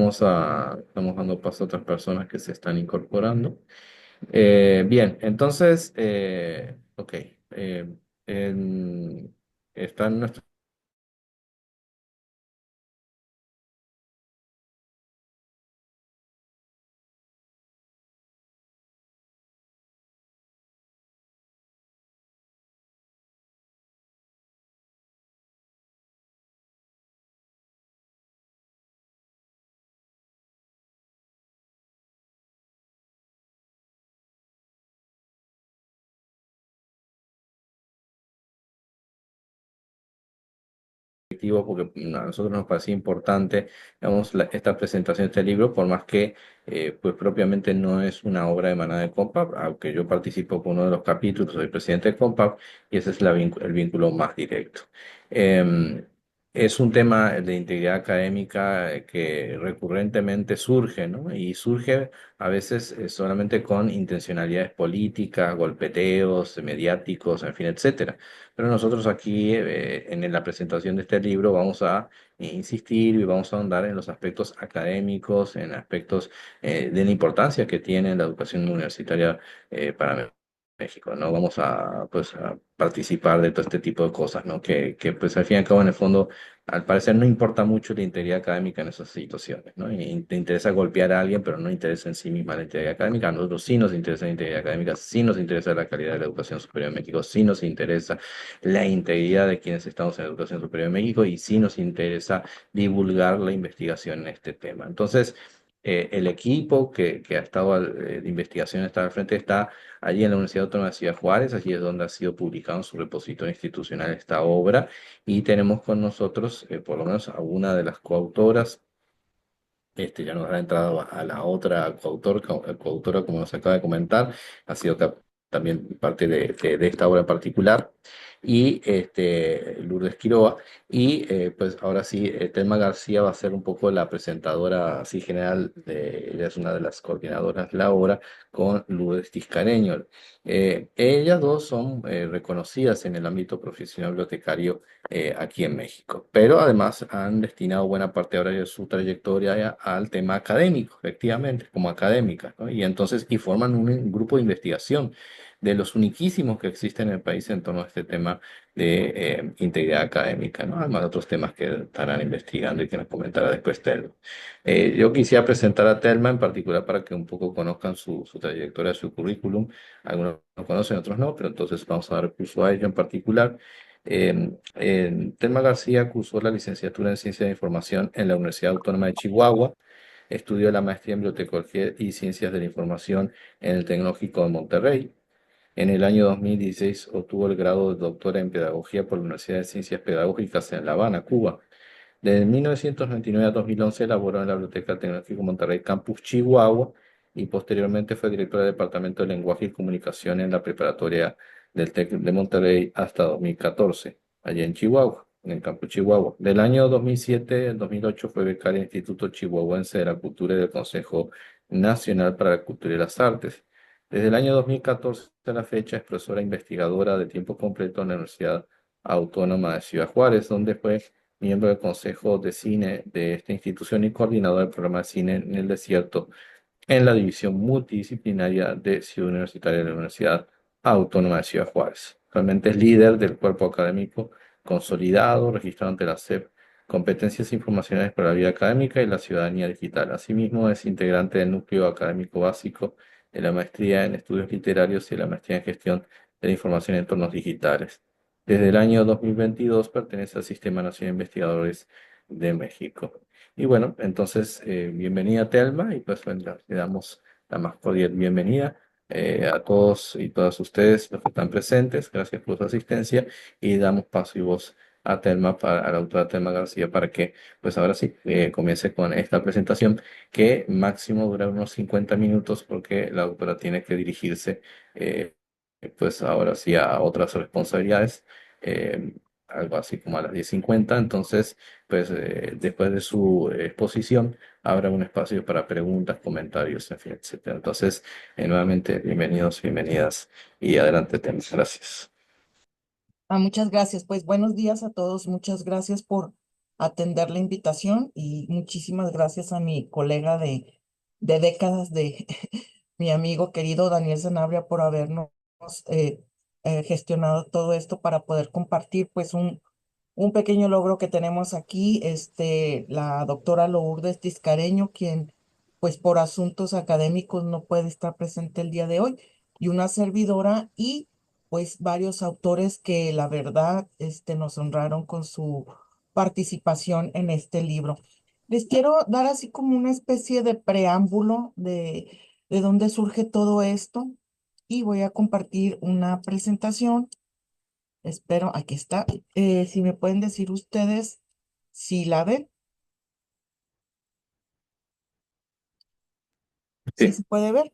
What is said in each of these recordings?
estamos dando paso a otras personas que se están incorporando. Bien, entonces, ok, en- está en nuestro objetivo porque a nosotros nos parecía importante, digamos, esta presentación de este libro, por más que pues propiamente no es una obra emanada de Compaq, aunque yo participo con uno de los capítulos, soy presidente de Compaq, y ese es el vínculo más directo. Em, es un tema de integridad académica que recurrentemente surge, ¿no? Y surge a veces solamente con intencionalidades políticas, golpeteos, mediáticos, en fin, etcétera. Pero nosotros aquí, en la presentación de este libro, vamos a insistir y vamos a ahondar en los aspectos académicos, en aspectos de la importancia que tiene la educación universitaria para México, ¿no? Vamos a, pues, a participar de todo este tipo de cosas, ¿no? Pues, al fin y al cabo, en el fondo, al parecer no importa mucho la integridad académica en esas situaciones, ¿no? Y te interesa golpear a alguien, pero no interesa en sí misma la integridad académica. A nosotros sí nos interesa la integridad académica, sí nos interesa la calidad de la educación superior en México, sí nos interesa la integridad de quienes estamos en educación superior en México y sí nos interesa divulgar la investigación en este tema. Entonces, el equipo que ha estado de investigación está al frente está allí en la Universidad Autónoma de Ciudad Juárez, allí es donde ha sido publicado en su repositorio institucional esta obra y tenemos con nosotros por lo menos a una de las coautoras. Ya nos ha entrado a la otra coautora, como nos acaba de comentar, ha sido también parte de esta obra en particular, y Lourdes Quiroga. Y pues ahora sí, Telma García va a ser un poco la presentadora así general, ella es una de las coordinadoras de la obra, con Lourdes Tiscareño. Ellas dos son reconocidas en el ámbito profesional bibliotecario aquí en México. Pero además han destinado buena parte ahora de su trayectoria al tema académico, efectivamente, como académicas, ¿no? Y entonces, y forman un grupo de investigación de los uniquísimos que existen en el país en torno a este tema de integridad académica, ¿no? Además de otros temas que estarán investigando y que nos comentará después Telma. Yo quisiera presentar a Telma en particular para que un poco conozcan su trayectoria, su currículum. Algunos lo conocen, otros no, pero entonces vamos a dar curso a ello en particular. Telma García cursó la licenciatura en Ciencia de Información en la Universidad Autónoma de Chihuahua. Estudió la maestría en Bibliotecología y Ciencias de la Información en el Tecnológico de Monterrey. En el año 2016 obtuvo el grado de doctora en Pedagogía por la Universidad de Ciencias Pedagógicas en La Habana, Cuba. Desde 1999 a 2011 elaboró en la Biblioteca Tecnológica Monterrey Campus Chihuahua y posteriormente fue directora del Departamento de Lenguaje y Comunicación en la preparatoria del TEC de Monterrey hasta 2014, allá en Chihuahua, en el Campus Chihuahua. Del año 2007 al 2008 fue becaria del Instituto Chihuahuense de la Cultura y del Consejo Nacional para la Cultura y las Artes. Desde el año 2014 a la fecha es profesora investigadora de tiempo completo en la Universidad Autónoma de Ciudad Juárez, donde fue miembro del Consejo de Cine de esta institución y coordinador del programa de cine en el desierto en la división multidisciplinaria de Ciudad Universitaria de la Universidad Autónoma de Ciudad Juárez. Actualmente es líder del cuerpo académico consolidado, registrado ante la SEP, Competencias Informacionales para la Vida Académica y la Ciudadanía Digital. Asimismo, es integrante del núcleo académico básico de la maestría en Estudios Literarios y la maestría en Gestión de la Información en Entornos Digitales. Desde el año 2022 pertenece al Sistema Nacional de Investigadores de México. Y bueno, entonces, bienvenida Telma y pues bueno, le damos la más cordial bienvenida a todos y todas ustedes los que están presentes. Gracias por su asistencia y damos paso y voz a Telma, a la autora Telma García para que pues ahora sí comience con esta presentación que máximo dura unos 50 minutos porque la autora tiene que dirigirse pues ahora sí a otras responsabilidades. eh, Algo así como a las 10:50. Entonces, pues después de su exposición habrá un espacio para preguntas, comentarios, en fin, etcétera. Entonces, nuevamente, bienvenidos, bienvenidas y adelante, temas. Gracias. Muchas gracias. Pues buenos días a todos. Muchas gracias por atender la invitación y muchísimas gracias a mi colega de décadas, de mi amigo querido Daniel Sanabria, por habernos eh, gestionado todo esto para poder compartir pues un pequeño logro que tenemos aquí, la doctora Lourdes Tiscareño, quien pues por asuntos académicos no puede estar presente el día de hoy, y una servidora y pues varios autores que la verdad nos honraron con su participación en este libro. Les quiero dar así como una especie de preámbulo de dónde surge todo esto y voy a compartir una presentación. Espero, aquí está. Si me pueden decir ustedes si la ven, si Sí, se puede ver.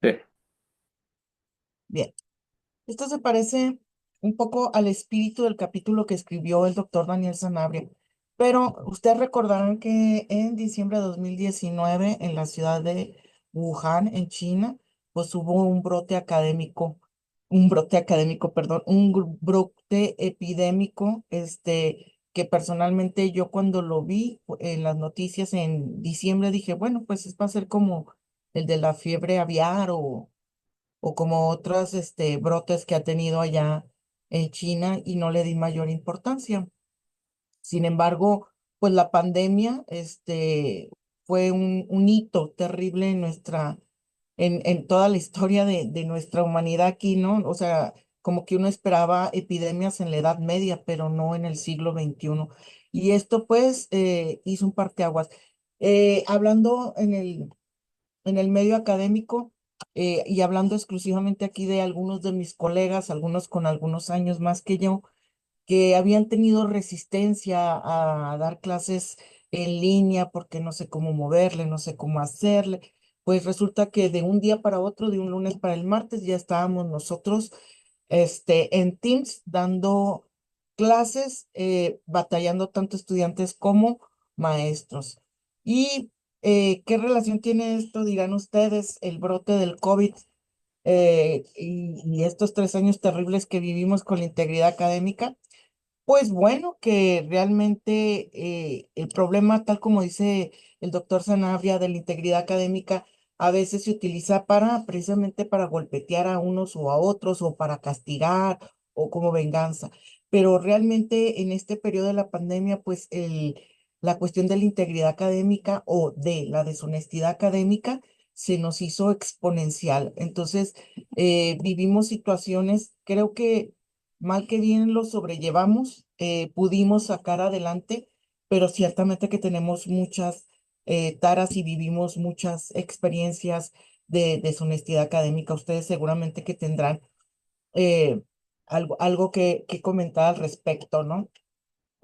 sí, Bien. Esto se parece un poco al espíritu del capítulo que escribió el doctor Daniel Sanabria, pero ustedes recordarán que en diciembre de 2019 en la ciudad de Wuhan, en China, pues hubo perdón, brote epidémico, que personalmente yo cuando lo vi en las noticias en diciembre dije, bueno, pues va a ser como el de la fiebre aviar o como otros brotes que ha tenido allá en China y no le di mayor importancia. Sin embargo, pues la pandemia fue un hito terrible en en toda la historia de nuestra humanidad aquí, ¿no? O sea, como que uno esperaba epidemias en la Edad Media, pero no en el siglo XXI. Y esto pues hizo un parteaguas. Hablando en el medio académico y hablando exclusivamente aquí de algunos de mis colegas, algunos con algunos años más que yo, que habían tenido resistencia a dar clases en línea porque no sé cómo moverle, no sé cómo hacerle. Pues resulta que de un día para otro, de un lunes para el martes, ya estábamos nosotros en Teams dando clases, batallando tanto estudiantes como maestros. ¿Y qué relación tiene esto, dirán ustedes, el brote del COVID y estos 3 años terribles que vivimos con la integridad académica? Pues bueno, que realmente el problema, tal como dice el doctor Sanabria, de la integridad académica, a veces se utiliza precisamente para golpetear a unos o a otros, o para castigar, o como venganza. Pero realmente en este periodo de la pandemia, pues la cuestión de la integridad académica o de la deshonestidad académica se nos hizo exponencial. Entonces, vivimos situaciones, creo que mal que bien lo sobrellevamos, pudimos sacar adelante, pero ciertamente que tenemos muchas taras y vivimos muchas experiencias de deshonestidad académica. Ustedes seguramente que tendrán algo que comentar al respecto, ¿no?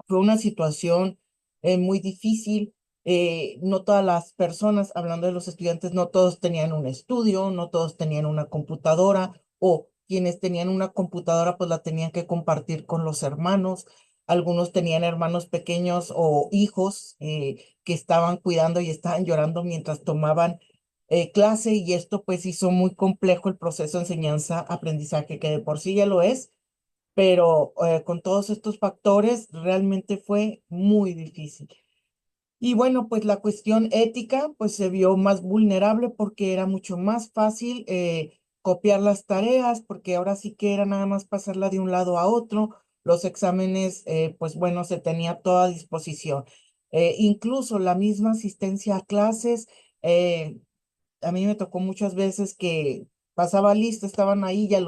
Fue una situación muy difícil. No todas las personas, hablando de los estudiantes, no todos tenían un estudio, no todos tenían una computadora, o quienes tenían una computadora pues la tenían que compartir con los hermanos. Algunos tenían hermanos pequeños o hijos que estaban cuidando y estaban llorando mientras tomaban clase, y esto pues hizo muy complejo el proceso de enseñanza-aprendizaje, que de por sí ya lo es, pero con todos estos factores realmente fue muy difícil. Y bueno, pues la cuestión ética pues se vio más vulnerable porque era mucho más fácil copiar las tareas, porque ahora sí que era nada más pasarla de un lado a otro. Los exámenes, pues bueno, se tenía toda a disposición. Incluso la misma asistencia a clases, eh, a mí me tocó muchas veces que pasaba lista, estaban ahí, ya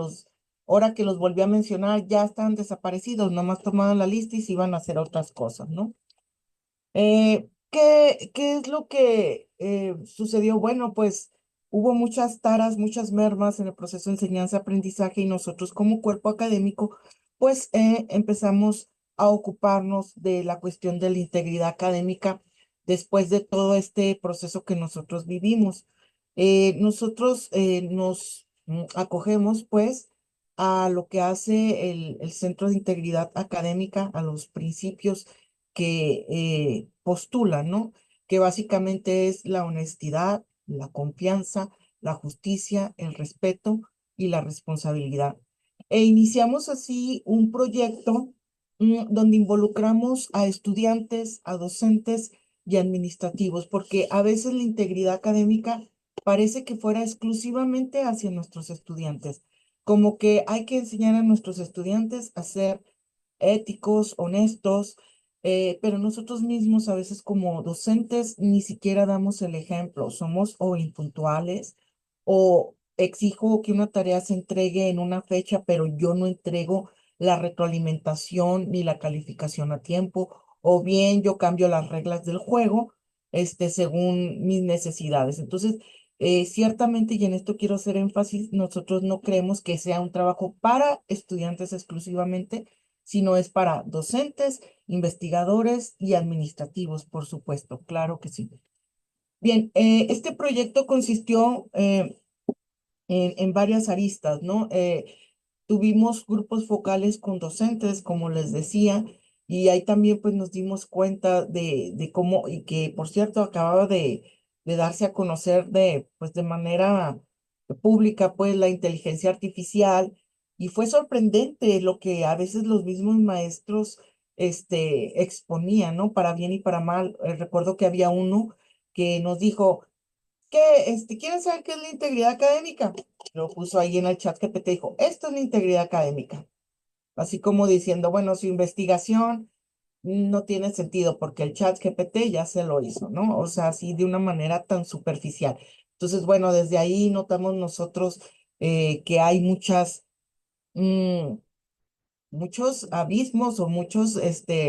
ahora que los volví a mencionar, ya están desaparecidos, nomás tomaban la lista y se iban a hacer otras cosas, ¿no? ¿Qué es lo que sucedió? Bueno, pues hubo muchas taras, muchas mermas en el proceso de enseñanza-aprendizaje, y nosotros como cuerpo académico, pues empezamos a ocuparnos de la cuestión de la integridad académica después de todo este proceso que nosotros vivimos. Nosotros nos acogemos pues a lo que hace el Centro de Integridad Académica, a los principios que postulan, ¿no? Que básicamente es la honestidad, la confianza, la justicia, el respeto y la responsabilidad. E iniciamos así un proyecto donde involucramos a estudiantes, a docentes y administrativos, porque a veces la integridad académica parece que fuera exclusivamente hacia nuestros estudiantes, como que hay que enseñar a nuestros estudiantes a ser éticos, honestos, pero nosotros mismos a veces como docentes ni siquiera damos el ejemplo, somos o impuntuales o exijo que una tarea se entregue en una fecha, pero yo no entrego la retroalimentación ni la calificación a tiempo, o bien yo cambio las reglas del juego, según mis necesidades. Entonces, ciertamente, y en esto quiero hacer énfasis, nosotros no creemos que sea un trabajo para estudiantes exclusivamente, sino es para docentes, investigadores y administrativos, por supuesto, claro que sí. Bien, este proyecto consistió en varias aristas, ¿no? Tuvimos grupos focales con docentes, como les decía, y ahí también pues nos dimos cuenta de cómo, y que por cierto acababa de darse a conocer pues de manera pública pues la inteligencia artificial, y fue sorprendente lo que a veces los mismos maestros exponían, ¿no? Para bien y para mal. Recuerdo que había uno que nos dijo, ¿qué, quieren saber qué es la integridad académica? Lo puso ahí en el chat GPT, dijo, esto es la integridad académica. Así como diciendo, bueno, su investigación no tiene sentido porque el chat GPT ya se lo hizo, ¿no? O sea, así de una manera tan superficial. Entonces, bueno, desde ahí notamos nosotros que hay mm, muchos abismos o muchos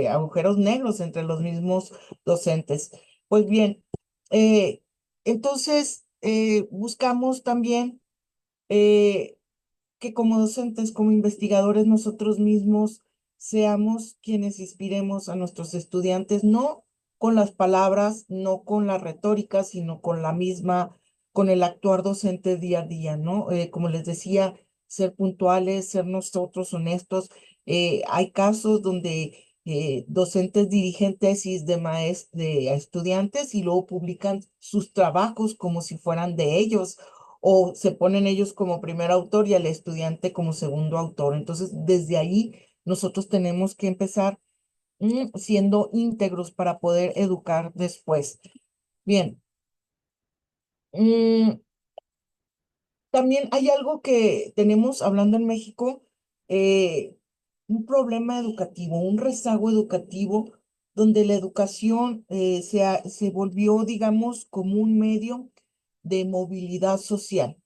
agujeros negros entre los mismos docentes. Pues bien, eh, entonces buscamos también eh, que como docentes, como investigadores, nosotros mismos seamos quienes inspiremos a nuestros estudiantes, no con las palabras, no con la retórica, sino con la misma, con el actuar docente día a día, ¿no? Como les decía, ser puntuales, ser nosotros honestos. Hay casos donde docentes dirigen tesis de estudiantes y luego publican sus trabajos como si fueran de ellos o se ponen ellos como primer autor y al estudiante como segundo autor. Entonces, desde ahí nosotros tenemos que empezar siendo íntegros para poder educar después. Bien. mm, También hay algo que tenemos hablando en México, eh, un problema educativo, un rezago educativo, donde la educación se volvió, digamos, como un medio de movilidad social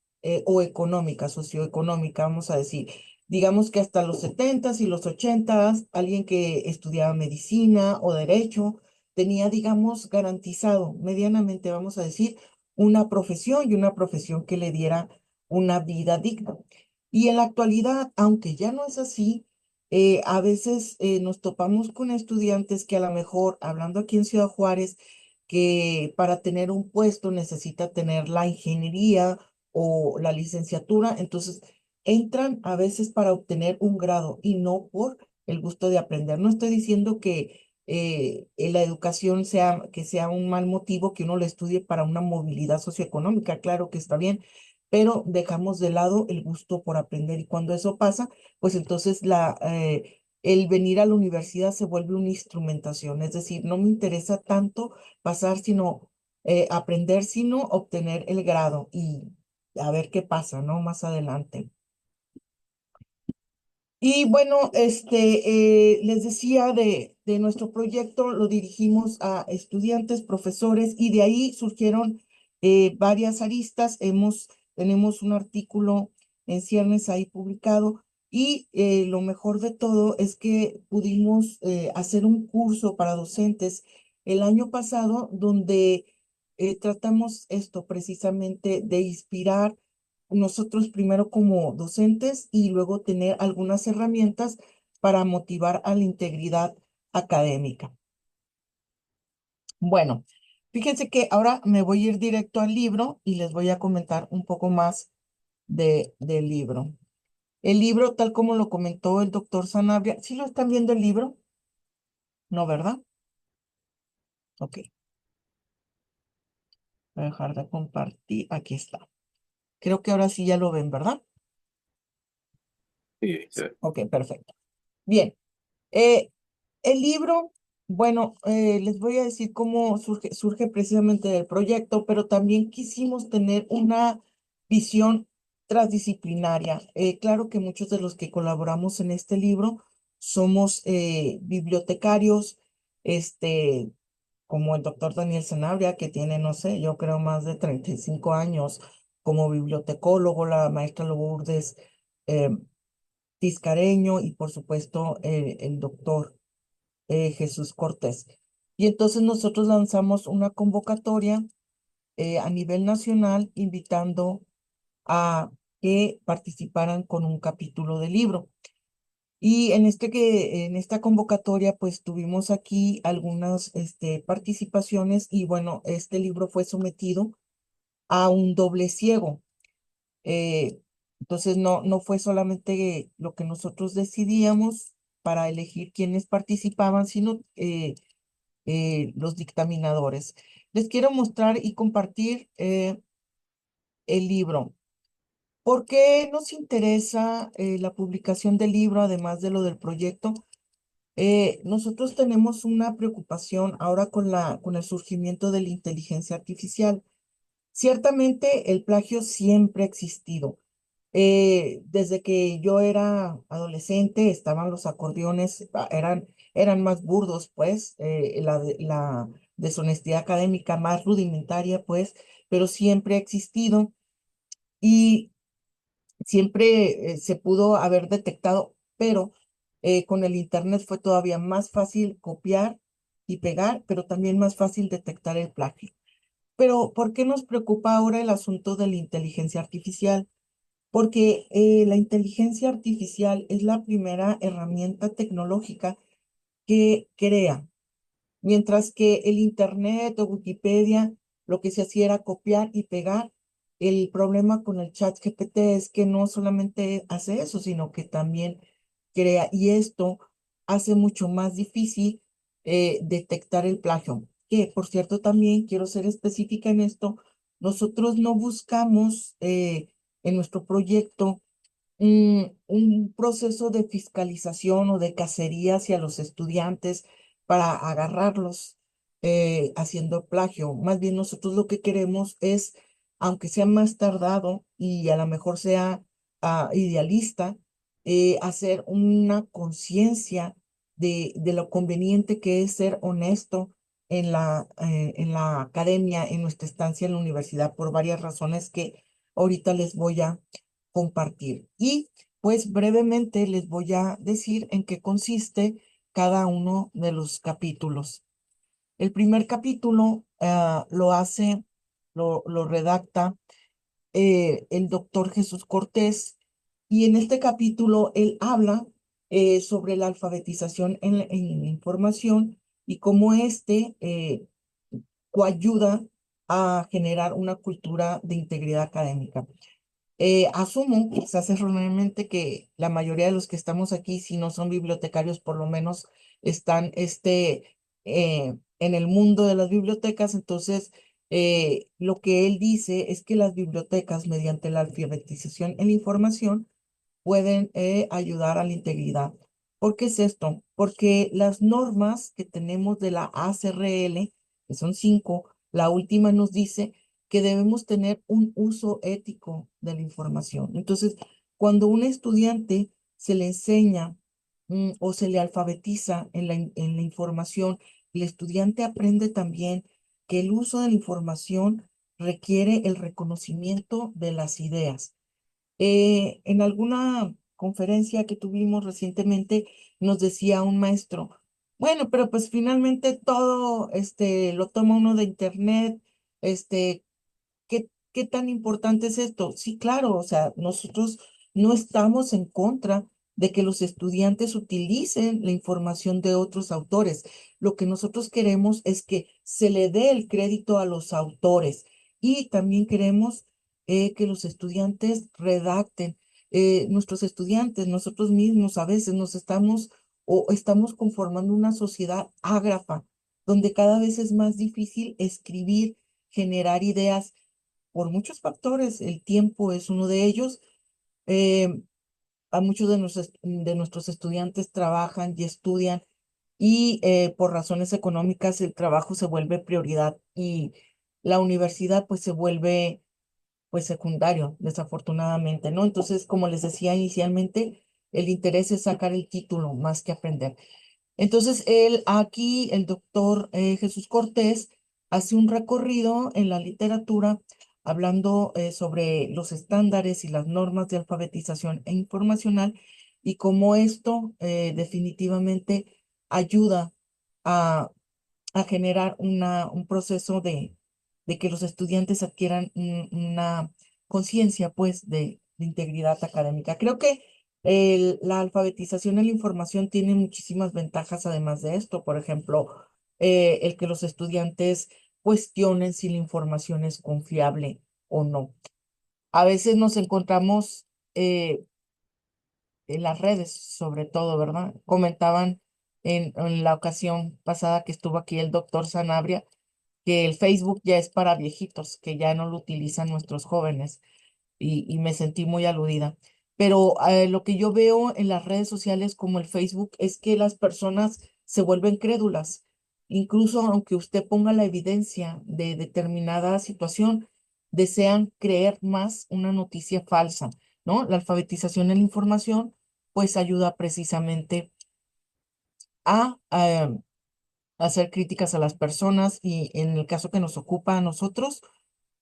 o económica, socioeconómica, vamos a decir. Digamos que hasta los setentas y los ochentas, alguien que estudiaba medicina o derecho tenía, digamos, garantizado medianamente, vamos a decir, una profesión y una profesión que le diera una vida digna. Y en la actualidad, aunque ya no es así, a veces nos topamos con estudiantes que a lo mejor, hablando aquí en Ciudad Juárez, que para tener un puesto necesita tener la ingeniería o la licenciatura, entonces entran a veces para obtener un grado y no por el gusto de aprender. No estoy diciendo que la educación sea, que sea un mal motivo que uno le estudie para una movilidad socioeconómica, claro que está bien, pero dejamos de lado el gusto por aprender y cuando eso pasa, pues entonces el venir a la universidad se vuelve una instrumentación, es decir, no me interesa tanto pasar, sino aprender, sino obtener el grado y a ver qué pasa, ¿no? Más adelante. Y bueno, les decía de nuestro proyecto, lo dirigimos a estudiantes, profesores, y de ahí surgieron varias aristas. Tenemos un artículo en ciernes ahí publicado, y lo mejor de todo es que pudimos hacer un curso para docentes el año pasado, donde tratamos esto precisamente de inspirar nosotros primero como docentes y luego tener algunas herramientas para motivar a la integridad académica. Bueno, fíjense que ahora me voy a ir directo al libro y les voy a comentar un poco más del libro. El libro, tal como lo comentó el doctor Sanabria, ¿sí lo están viendo el libro? No, ¿verdad? Ok, voy a dejar de compartir. Aquí está. Creo que ahora sí ya lo ven, ¿verdad? Sí, Ok, perfecto. Bien. Eh, el libro, bueno, les voy a decir cómo surge precisamente del proyecto, pero también quisimos tener una visión transdisciplinaria. Claro que muchos de los que colaboramos en este libro somos bibliotecarios, este, como el doctor Daniel Sanabria, que tiene, no sé, yo creo más de 35 años como bibliotecólogo, la maestra Lourdes eh, Tiscareño y por supuesto el doctor Jesús Cortés. Y entonces nosotros lanzamos una convocatoria a nivel nacional invitando a que participaran con un capítulo de libro. Y en esta convocatoria, pues tuvimos aquí algunas participaciones y bueno, este libro fue sometido a un doble ciego. Eh, entonces no fue solamente lo que nosotros decidíamos para elegir quiénes participaban, sino los dictaminadores. Les quiero mostrar y compartir el libro. ¿Por qué nos interesa la publicación del libro, además de lo del proyecto? Nosotros tenemos una preocupación ahora con el surgimiento de la inteligencia artificial. Ciertamente el plagio siempre ha existido. Desde que yo era adolescente estaban los acordeones, eran más burdos, pues, la deshonestidad académica más rudimentaria, pues, pero siempre ha existido y siempre se pudo haber detectado, pero con el Internet fue todavía más fácil copiar y pegar, pero también más fácil detectar el plagio. Pero, ¿por qué nos preocupa ahora el asunto de la inteligencia artificial? Porque la inteligencia artificial es la primera herramienta tecnológica que crea. Mientras que el Internet o Wikipedia, lo que se hacía era copiar y pegar. El problema con el chat GPT es que no solamente hace eso, sino que también crea. Y esto hace mucho más difícil detectar el plagio. Que, por cierto, también quiero ser específica en esto. Nosotros no buscamos en nuestro proyecto un proceso de fiscalización o de cacería hacia los estudiantes para agarrarlos haciendo plagio. Más bien nosotros lo que queremos es, aunque sea más tardado y a lo mejor sea idealista, hacer una conciencia de lo conveniente que es ser honesto en la academia, en nuestra estancia en la universidad, por varias razones que ahorita les voy a compartir. Y pues brevemente les voy a decir en qué consiste cada uno de los capítulos. El primer capítulo lo redacta el doctor Jesús Cortés y en este capítulo él habla sobre la alfabetización en información y cómo coayuda a generar una cultura de integridad académica. Asumo, quizás erróneamente, que la mayoría de los que estamos aquí, si no son bibliotecarios, por lo menos están en el mundo de las bibliotecas. Entonces, lo que él dice es que las bibliotecas, mediante la alfabetización en la información, pueden ayudar a la integridad. ¿Por qué es esto? Porque las normas que tenemos de la ACRL, que son 5, la última nos dice que debemos tener un uso ético de la información. Entonces, cuando un estudiante se le enseña o se le alfabetiza en la información, el estudiante aprende también que el uso de la información requiere el reconocimiento de las ideas. En alguna conferencia que tuvimos recientemente, nos decía un maestro, bueno, pero pues finalmente todo lo toma uno de internet, este, ¿qué tan importante es esto? Sí, claro, o sea, nosotros no estamos en contra de que los estudiantes utilicen la información de otros autores. Lo que nosotros queremos es que se le dé el crédito a los autores y también queremos que los estudiantes redacten. Nuestros estudiantes, nosotros mismos a veces nos estamos o estamos conformando una sociedad ágrafa, donde cada vez es más difícil escribir, generar ideas por muchos factores, el tiempo es uno de ellos. eh, a muchos de nuestros estudiantes trabajan y estudian y por razones económicas el trabajo se vuelve prioridad y la universidad pues se vuelve pues secundario, desafortunadamente, ¿no? Entonces, como les decía inicialmente, el interés es sacar el título más que aprender. Entonces, el doctor Jesús Cortés, hace un recorrido en la literatura hablando sobre los estándares y las normas de alfabetización e informacional y cómo esto definitivamente ayuda a, a generar un proceso de que los estudiantes adquieran una conciencia, pues, de integridad académica. Creo que la alfabetización en la información tiene muchísimas ventajas además de esto. Por ejemplo, el que los estudiantes cuestionen si la información es confiable o no. A veces nos encontramos en las redes, sobre todo, ¿verdad? Comentaban en la ocasión pasada que estuvo aquí el doctor Sanabria que el Facebook ya es para viejitos, que ya no lo utilizan nuestros jóvenes y me sentí muy aludida. Pero lo que yo veo en las redes sociales como el Facebook es que las personas se vuelven crédulas. Incluso aunque usted ponga la evidencia de determinada situación, desean creer más una noticia falsa, ¿no? La alfabetización en la información pues ayuda precisamente a hacer críticas a las personas y en el caso que nos ocupa a nosotros,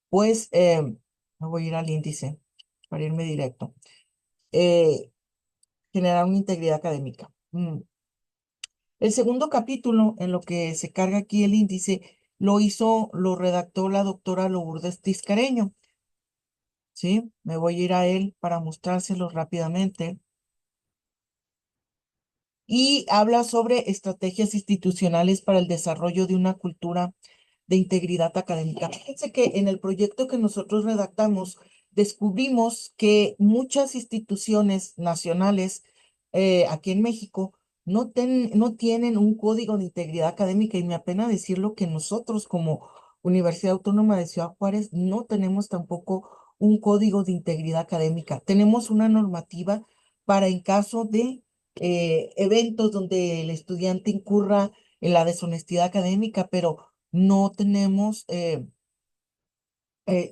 pues me voy a ir al índice para irme directo. eh, Generar una integridad académica. El segundo capítulo, en lo que se carga aquí el índice, lo redactó la doctora Lourdes Tiscareño, ¿sí? Me voy a ir a él para mostrárselo rápidamente. Y habla sobre estrategias institucionales para el desarrollo de una cultura de integridad académica. Fíjense que en el proyecto que nosotros redactamos, descubrimos que muchas instituciones nacionales aquí en México no tienen un código de integridad académica y me apena decirlo que nosotros como Universidad Autónoma de Ciudad Juárez no tenemos tampoco un código de integridad académica. Tenemos una normativa para en caso de eventos donde el estudiante incurra en la deshonestidad académica, pero no tenemos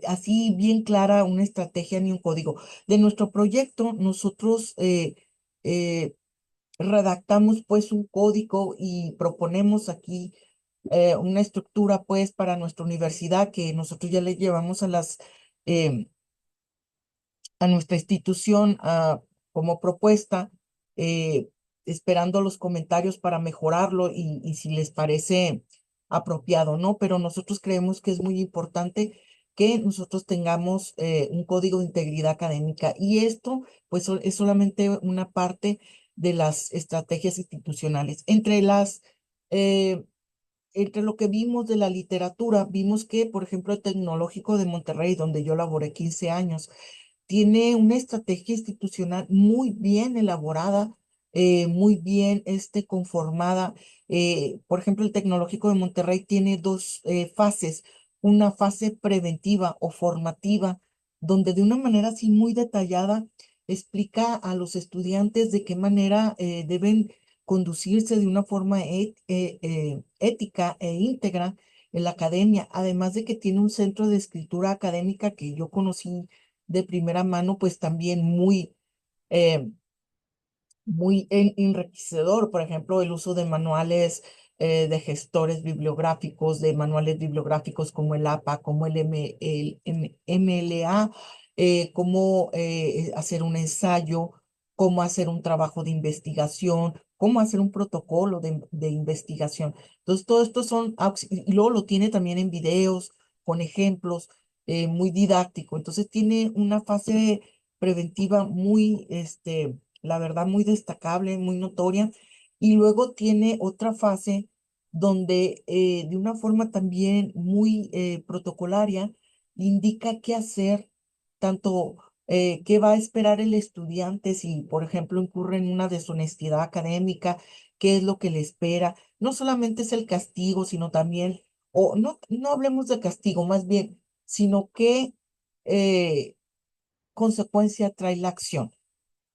así bien clara una estrategia ni un código. De nuestro proyecto, nosotros eh, redactamos pues un código y proponemos aquí una estructura pues para nuestra universidad que nosotros ya le llevamos em, a nuestra institución como propuesta, eh, esperando los comentarios para mejorarlo y si les parece apropiado, ¿no? Pero nosotros creemos que es muy importante que nosotros tengamos un código de integridad académica y esto pues es solamente una parte de las estrategias institucionales. Eh, entre lo que vimos de la literatura, vimos que, por ejemplo, el Tecnológico de Monterrey, donde yo laboré 15 años, tiene una estrategia institucional muy bien elaborada, muy bien conformada. Por ejemplo, el Tecnológico de Monterrey tiene dos fases, una fase preventiva o formativa, donde de una manera así muy detallada explica a los estudiantes de qué manera deben conducirse de una forma ética e íntegra en la academia, además de que tiene un centro de escritura académica que yo conocí de primera mano, pues también eh, muy enriquecedor, por ejemplo, el uso de manuales de gestores bibliográficos, de manuales bibliográficos como el APA, como el MLA, cómo hacer un ensayo, cómo hacer un trabajo de investigación, cómo hacer un protocolo de investigación. Entonces, todo esto y luego lo tiene también en videos, con ejemplos, muy didáctico. Entonces, tiene una fase preventiva la verdad, muy destacable, muy notoria. Y luego tiene otra fase donde de una forma también muy protocolaria indica qué hacer, tanto qué va a esperar el estudiante si, por ejemplo, incurre en una deshonestidad académica, qué es lo que le espera. No solamente es el castigo, sino también, o no hablemos de castigo, más bien, sino qué consecuencia trae la acción.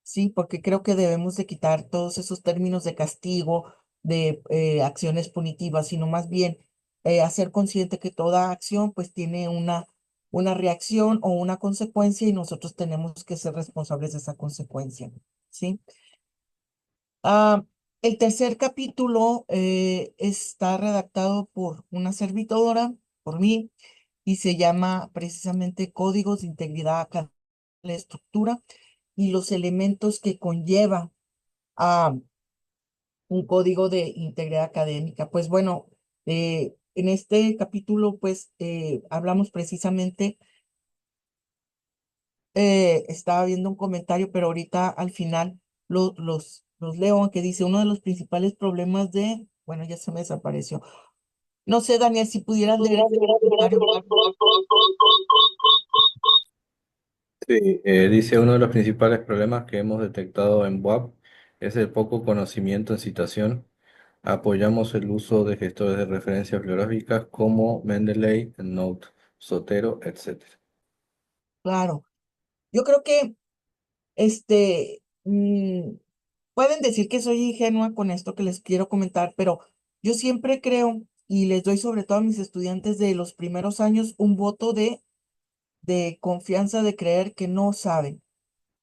Sí, porque creo que debemos de quitar todos esos términos de castigo, de acciones punitivas, sino más bien hacer consciente que toda acción pues tiene una reacción o una consecuencia y nosotros tenemos que ser responsables de esa consecuencia, ¿sí? Ah, el tercer capítulo está redactado por una servidora, por mí, y se llama precisamente Códigos de Integridad Académica, la estructura y los elementos que conlleva a un código de integridad académica. Pues bueno, en este capítulo pues hablamos precisamente, estaba viendo un comentario, pero ahorita al final los leo, que dice uno de los principales problemas de, bueno, ya se me desapareció. No sé, Daniel, si pudieras leer ese comentario. Sí, dice uno de los principales problemas que hemos detectado en WAP es el poco conocimiento en citación. Apoyamos el uso de gestores de referencias bibliográficas como Mendeley, Note, Zotero, etc. Claro, yo creo que este, pueden decir que soy ingenua con esto que les quiero comentar, pero yo siempre creo y les doy sobre todo a mis estudiantes de los primeros años un voto de confianza, de creer que no saben,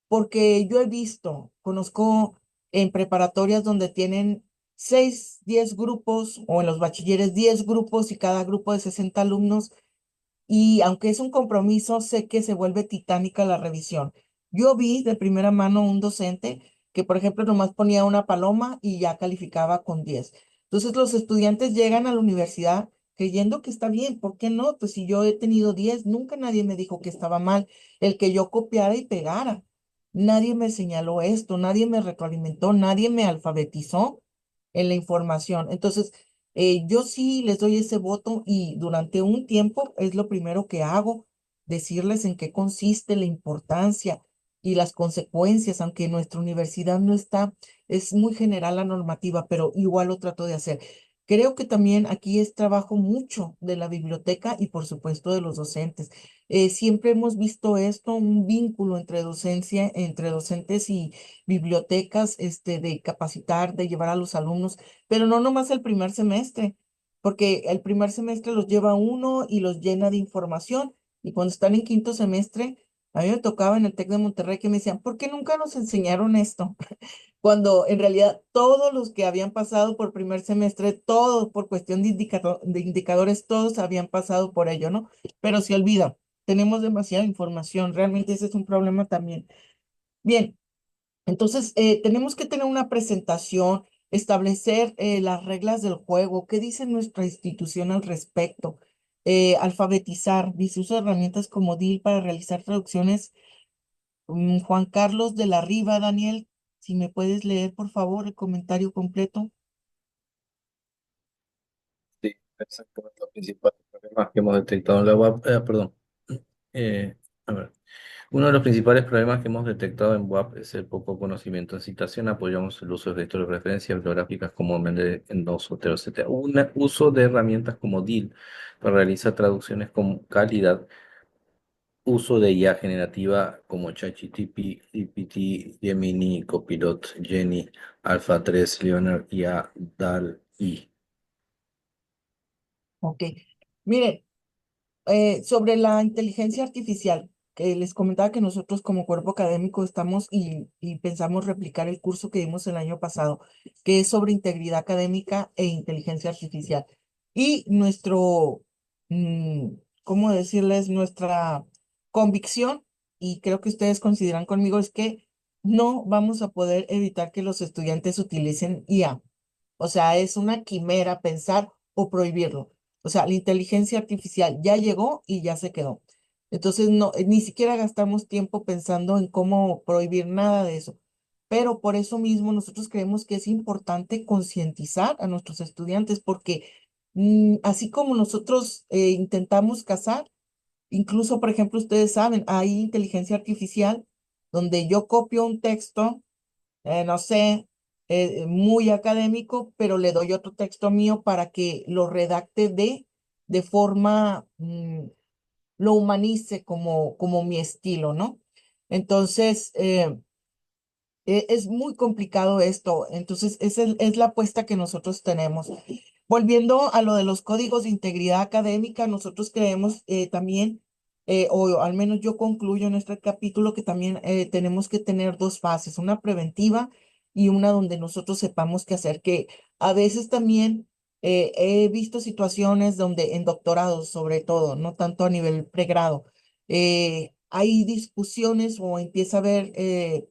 porque yo he visto, conozco en preparatorias donde tienen 6, 10 grupos o en los bachilleres 10 grupos y cada grupo de 60 alumnos y aunque es un compromiso, sé que se vuelve titánica la revisión. Yo vi de primera mano un docente que, por ejemplo, nomás ponía una paloma y ya calificaba con 10. Entonces los estudiantes llegan a la universidad creyendo que está bien. ¿Por qué no? Pues si yo he tenido 10, nunca nadie me dijo que estaba mal el que yo copiara y pegara. Nadie me señaló esto, nadie me retroalimentó, nadie me alfabetizó en la información. Entonces, yo sí les doy ese voto y durante un tiempo es lo primero que hago, decirles en qué consiste la importancia y las consecuencias, aunque en nuestra universidad no está, es muy general la normativa, pero igual lo trato de hacer. Creo que también aquí es trabajo mucho de la biblioteca y por supuesto de los docentes. Siempre hemos visto esto, un vínculo entre docencia, entre docentes y bibliotecas, de capacitar, de llevar a los alumnos, pero no nomás el primer semestre, porque el primer semestre los lleva uno y los llena de información, y cuando están en quinto semestre, a mí me tocaba en el TEC de Monterrey que me decían, ¿por qué nunca nos enseñaron esto? Cuando en realidad todos los que habían pasado por primer semestre, todos por cuestión de indicadores, todos habían pasado por ello, ¿no? Pero se olvida, tenemos demasiada información, realmente ese es un problema también. Bien, entonces, tenemos que tener una presentación, establecer las reglas del juego, qué dice nuestra institución al respecto, alfabetizar, dice, usa herramientas como DIL para realizar traducciones. Juan Carlos de la Riva, Daniel, si me puedes leer, por favor, el comentario completo. Sí, exacto. Los principales problemas que hemos detectado en la WAP, perdón. Eh, a ver. Uno de los principales problemas que hemos detectado en WAP es el poco conocimiento en citación. Apoyamos el uso de gestos de referencia bibliográficas como Mendeley, Endoso, etc. Un uso de herramientas como DIL para realizar traducciones con calidad. Uso de IA generativa como ChatGPT, GPT, Gemini, Copilot, Jenny, Alpha 3, Leonard IA, DAL-I. Ok. Miren, sobre la inteligencia artificial, que les comentaba que nosotros como cuerpo académico estamos y pensamos replicar el curso que dimos el año pasado, que es sobre integridad académica e inteligencia artificial. Y nuestro, mm, ¿cómo decirles? Nuestra convicción, y creo que ustedes consideran conmigo, es que no vamos a poder evitar que los estudiantes utilicen IA. O sea, es una quimera pensar o prohibirlo. O sea, la inteligencia artificial ya llegó y ya se quedó. Entonces, no, ni siquiera gastamos tiempo pensando en cómo prohibir nada de eso. Pero por eso mismo nosotros creemos que es importante concientizar a nuestros estudiantes porque así como nosotros intentamos cazar, incluso, por ejemplo, ustedes saben, hay inteligencia artificial donde yo copio un texto, no sé, muy académico, pero le doy otro texto mío para que lo redacte de forma, lo humanice como mi estilo, ¿no? Entonces, Es muy complicado esto, entonces es la apuesta que nosotros tenemos. Volviendo a lo de los códigos de integridad académica, nosotros creemos también, o al menos yo concluyo en este capítulo, que también tenemos que tener dos fases, una preventiva y una donde nosotros sepamos qué hacer, que a veces también he visto situaciones donde en doctorados, sobre todo, no tanto a nivel pregrado, hay discusiones o empieza a haber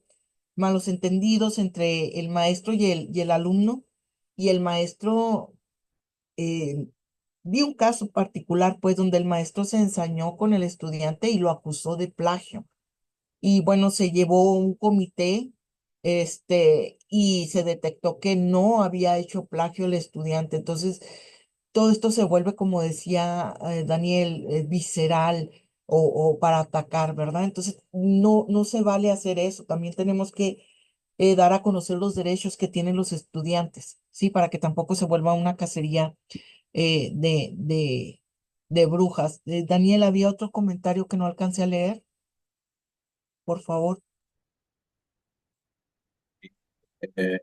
malos entendidos entre el maestro y el alumno, y el maestro, eh, vi un caso particular, pues, donde el maestro se ensañó con el estudiante y lo acusó de plagio. Y bueno, se llevó un comité, y se detectó que no había hecho plagio el estudiante. Entonces, todo esto se vuelve, como decía Daniel, visceral o para atacar, ¿verdad? Entonces, no se vale hacer eso. También tenemos que dar a conocer los derechos que tienen los estudiantes, ¿sí? Para que tampoco se vuelva una cacería eh, de, de, de brujas. Daniel, había otro comentario que no alcancé a leer, por favor. Eh,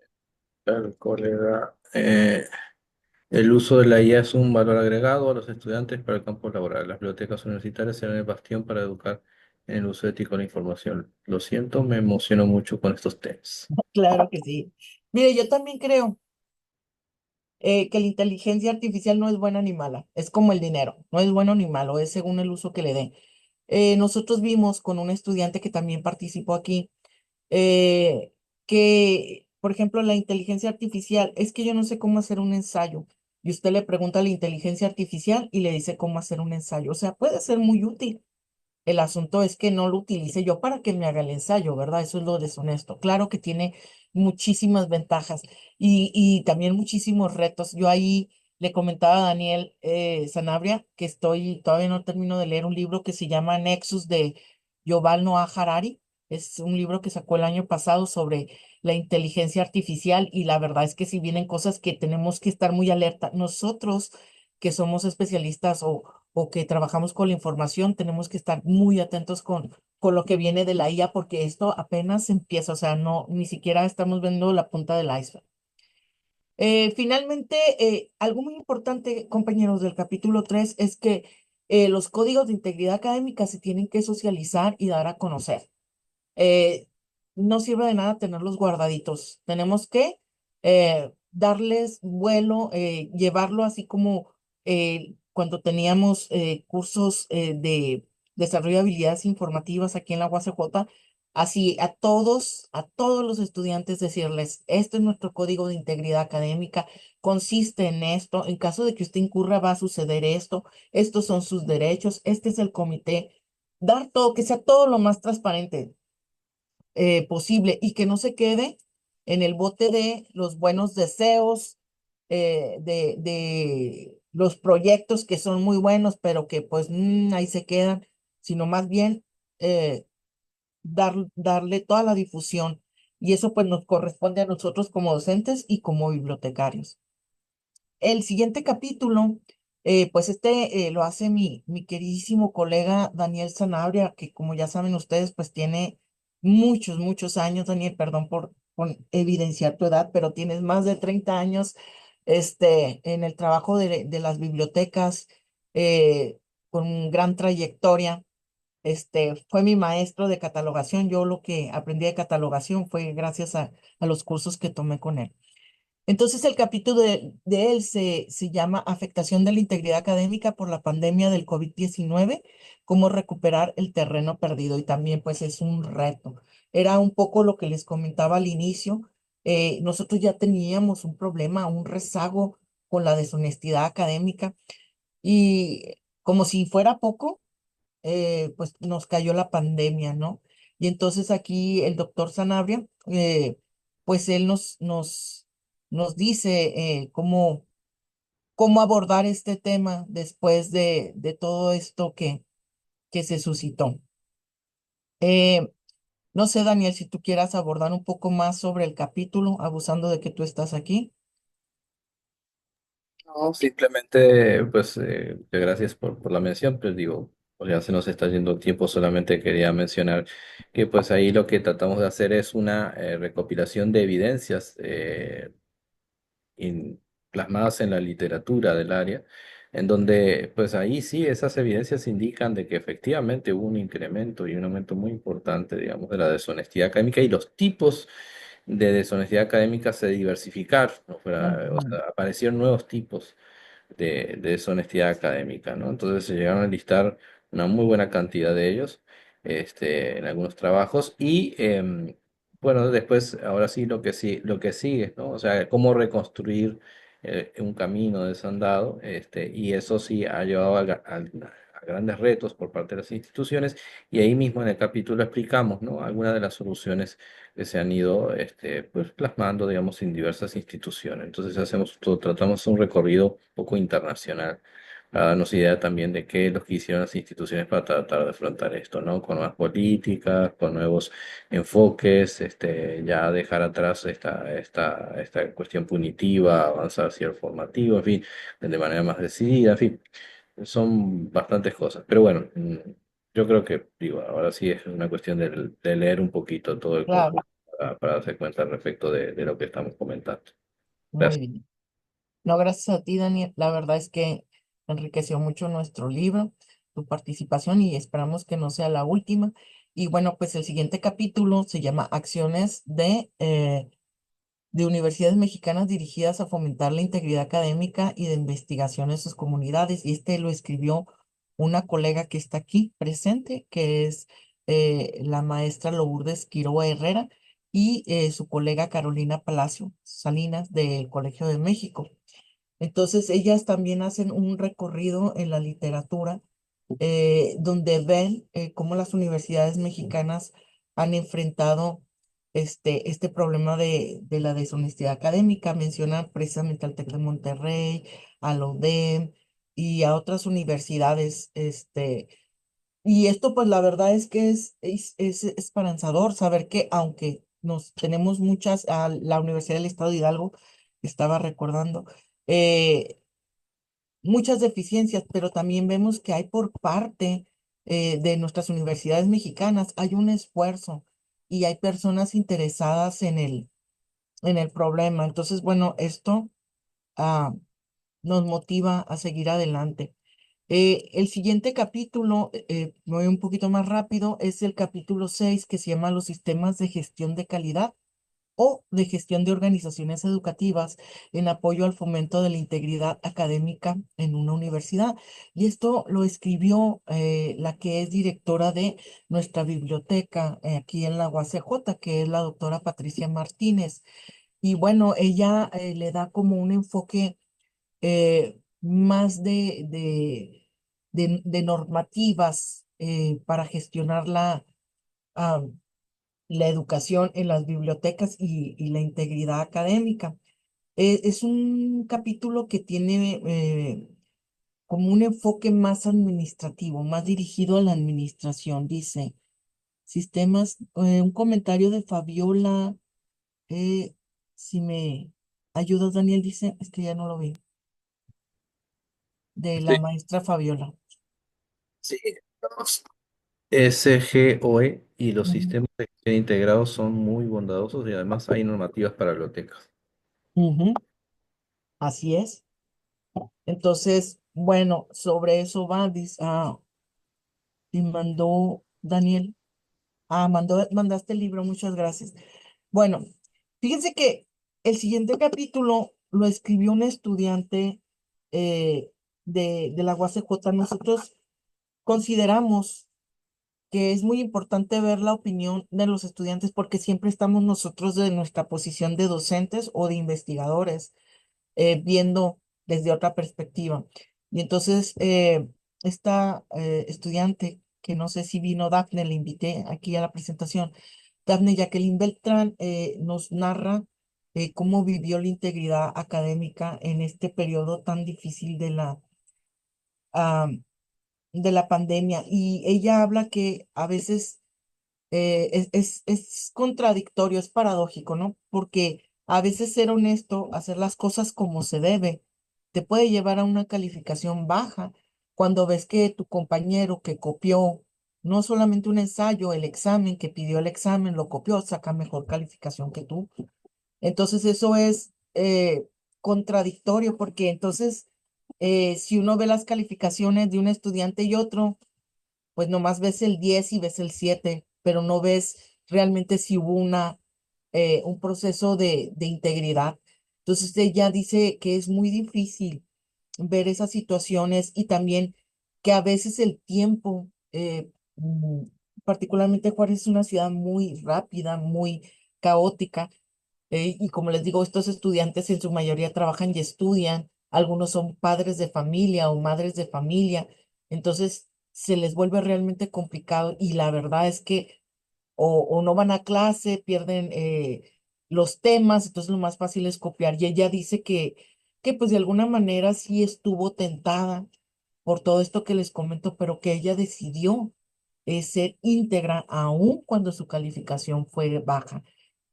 el colega, el uso de la IA es un valor agregado a los estudiantes para el campo laboral. Las bibliotecas universitarias serán el bastión para educar en el uso ético de la información. Lo siento, me emociono mucho con estos temas. Claro que sí. Mire, yo también creo que la inteligencia artificial no es buena ni mala, es como el dinero, no es bueno ni malo, es según el uso que le den. Nosotros vimos con un estudiante que también participó aquí, eh, que, por ejemplo, la inteligencia artificial, es que yo no sé cómo hacer un ensayo, y usted le pregunta a la inteligencia artificial y le dice cómo hacer un ensayo, o sea, puede ser muy útil. El asunto es que no lo utilice yo para que me haga el ensayo, ¿verdad? Eso es lo deshonesto. Claro que tiene muchísimas ventajas y también muchísimos retos. Yo ahí le comentaba a Daniel Sanabria que todavía no termino de leer un libro que se llama Nexus de Yuval Noah Harari. Es un libro que sacó el año pasado sobre la inteligencia artificial, y la verdad es que si vienen cosas que tenemos que estar muy alerta, nosotros que somos especialistas o que trabajamos con la información, tenemos que estar muy atentos con lo que viene de la IA, porque esto apenas empieza, o sea, no, ni siquiera estamos viendo la punta del iceberg. Finalmente, algo muy importante, compañeros, del capítulo 3 es que los códigos de integridad académica se tienen que socializar y dar a conocer. eh, no sirve de nada tenerlos guardaditos. Tenemos que darles vuelo, llevarlo así como cuando teníamos cursos de desarrollo de habilidades informativas aquí en la UACJ, así a todos los estudiantes decirles, este es nuestro código de integridad académica, consiste en esto, en caso de que usted incurra va a suceder esto, estos son sus derechos, este es el comité, dar todo, que sea todo lo más transparente posible, y que no se quede en el bote de los buenos deseos, de los proyectos que son muy buenos, pero que pues ahí se quedan, sino más bien eh, darle toda la difusión. Y eso pues nos corresponde a nosotros como docentes y como bibliotecarios. El siguiente capítulo, pues lo hace mi queridísimo colega Daniel Sanabria, que como ya saben ustedes, pues tiene muchos, muchos años. Daniel, perdón por evidenciar tu edad, pero tienes más de 30 años en el trabajo de las bibliotecas, con gran trayectoria. Fue mi maestro de catalogación. Yo lo que aprendí de catalogación fue gracias a los cursos que tomé con él. Entonces, el capítulo de él se llama Afectación de la integridad académica por la pandemia del COVID-19, cómo recuperar el terreno perdido. Y también, pues, es un reto. Era un poco lo que les comentaba al inicio. Nosotros ya teníamos un problema, un rezago con la deshonestidad académica, y como si fuera poco, pues nos cayó la pandemia, ¿no? Y entonces aquí el doctor Sanabria, pues él nos dice cómo abordar este tema después de todo esto que se suscitó. Eh, no sé, Daniel, si tú quieras abordar un poco más sobre el capítulo, abusando de que tú estás aquí. No, simplemente, pues, gracias por la mención, pues digo. Pues ya se nos está yendo el tiempo, solamente quería mencionar que pues ahí lo que tratamos de hacer es una recopilación de evidencias plasmadas en la literatura del área, en donde pues ahí sí esas evidencias indican de que efectivamente hubo un incremento y un aumento muy importante, digamos, de la deshonestidad académica y los tipos de deshonestidad académica se diversificaron, ¿no? O Ujú. sea, aparecieron nuevos tipos de deshonestidad académica, ¿no? Entonces se llegaron a listar una muy buena cantidad de ellos, en algunos trabajos y bueno, después, ahora sí, lo que sigue, ¿no? O sea, cómo reconstruir un camino desandado, y eso sí ha llevado a grandes retos por parte de las instituciones y ahí mismo en el capítulo explicamos, ¿no? Algunas de las soluciones que se han ido, pues, plasmando, digamos, en diversas instituciones. Entonces tratamos un recorrido un poco internacional para darnos idea también de qué es lo que hicieron las instituciones para tratar de afrontar esto, ¿no? Con nuevas políticas, con nuevos enfoques, ya dejar atrás esta cuestión punitiva, avanzar hacia el formativo, en fin, de manera más decidida, en fin, son bastantes cosas. Pero bueno, yo creo que, digo, ahora sí es una cuestión de leer un poquito todo el Claro, conjunto para darse cuenta al respecto de lo que estamos comentando. muy Gracias. bien. No, gracias a ti, Daniel. La verdad es que enriqueció mucho nuestro libro, tu participación y esperamos que no sea la última. Y bueno, pues el siguiente capítulo se llama Acciones de universidades mexicanas dirigidas a fomentar la integridad académica y de investigación en sus comunidades. Y este lo escribió una colega que está aquí presente, que es la maestra Lourdes Quiroga Herrera y su colega Carolina Palacio Salinas del Colegio de México. Entonces, ellas también hacen un recorrido en la literatura donde ven cómo las universidades mexicanas han enfrentado este problema de la deshonestidad académica. Mencionan precisamente al TEC de Monterrey, a la UDEM y a otras universidades. Y esto, pues, la verdad es que es esperanzador saber que aunque nos tenemos muchas, a la Universidad del Estado de Hidalgo, estaba recordando, eh, muchas deficiencias, pero también vemos que hay por parte de nuestras universidades mexicanas, hay un esfuerzo y hay personas interesadas en el problema. Entonces, bueno, esto ah, nos motiva a seguir adelante. El siguiente capítulo, me voy un poquito más rápido, es el capítulo 6 que se llama Los sistemas de gestión de calidad o de gestión de organizaciones educativas en apoyo al fomento de la integridad académica en una universidad. Y esto lo escribió la que es directora de nuestra biblioteca aquí en la UACJ, que es la doctora Patricia Martínez. Y bueno, ella le da como un enfoque más de normativas para gestionar ah, la educación en las bibliotecas y la integridad académica. Es un capítulo que tiene como un enfoque más administrativo, más dirigido a la administración. Dice, sistemas, un comentario de Fabiola, eh, si me ayudas, Daniel, dice, es que ya no lo vi, de la Sí, maestra Fabiola. sí. Los SGOE y los Ujú. sistemas de gestión integrados son muy bondadosos y además hay normativas para bibliotecas. Ujú, así es. Entonces, bueno, sobre eso va, dice, y mandó Daniel. Mandaste el libro, muchas gracias. Bueno, fíjense que el siguiente capítulo lo escribió un estudiante de la UACJ. Nosotros consideramos que es muy importante ver la opinión de los estudiantes porque siempre estamos nosotros de nuestra posición de docentes o de investigadores viendo desde otra perspectiva. Y entonces, esta estudiante, que no sé si vino Dafne, le invité aquí a la presentación, Dafne Jacqueline Beltrán nos narra cómo vivió la integridad académica en este periodo tan difícil ah, de la pandemia. Y ella habla que a veces es contradictorio, es paradójico, ¿no? Porque a veces ser honesto, hacer las cosas como se debe, te puede llevar a una calificación baja, cuando ves que tu compañero que copió no solamente un ensayo, el examen, que pidió el examen, lo copió, saca mejor calificación que tú. Entonces eso es contradictorio porque entonces si uno ve las calificaciones de un estudiante y otro, pues nomás ves el 10 y ves el 7 pero no ves realmente si hubo un proceso de integridad. Entonces ella dice que es muy difícil ver esas situaciones y también que a veces el tiempo, particularmente Juárez es una ciudad muy rápida, muy caótica, y como les digo, estos estudiantes en su mayoría trabajan y estudian, algunos son padres de familia o madres de familia, entonces se les vuelve realmente complicado y la verdad es que o no van a clase, pierden los temas, entonces lo más fácil es copiar. Y ella dice que pues de alguna manera sí estuvo tentada por todo esto que les comento, pero que ella decidió ser íntegra aún cuando su calificación fue baja.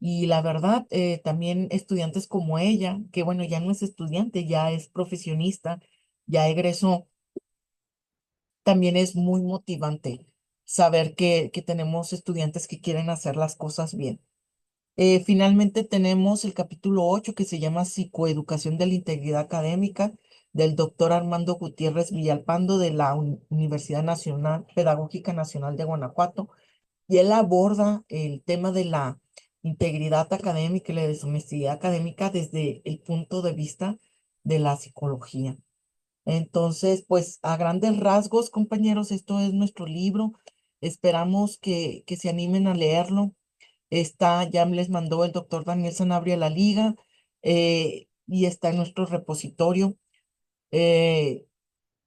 Y la verdad, también estudiantes como ella, que bueno, ya no es estudiante, ya es profesionista, ya egresó, también es muy motivante saber que tenemos estudiantes que quieren hacer las cosas bien. Finalmente tenemos el capítulo 8 que se llama Psicoeducación de la Integridad Académica del doctor Armando Gutiérrez Villalpando de la Universidad Nacional Pedagógica Nacional de Guanajuato. Y él aborda el tema de la integridad académica y la deshonestidad académica desde el punto de vista de la psicología. Entonces, pues a grandes rasgos, compañeros, esto es nuestro libro. Esperamos que se animen a leerlo. Está, ya les mandó el doctor Daniel Sanabria la liga y está en nuestro repositorio. Eh,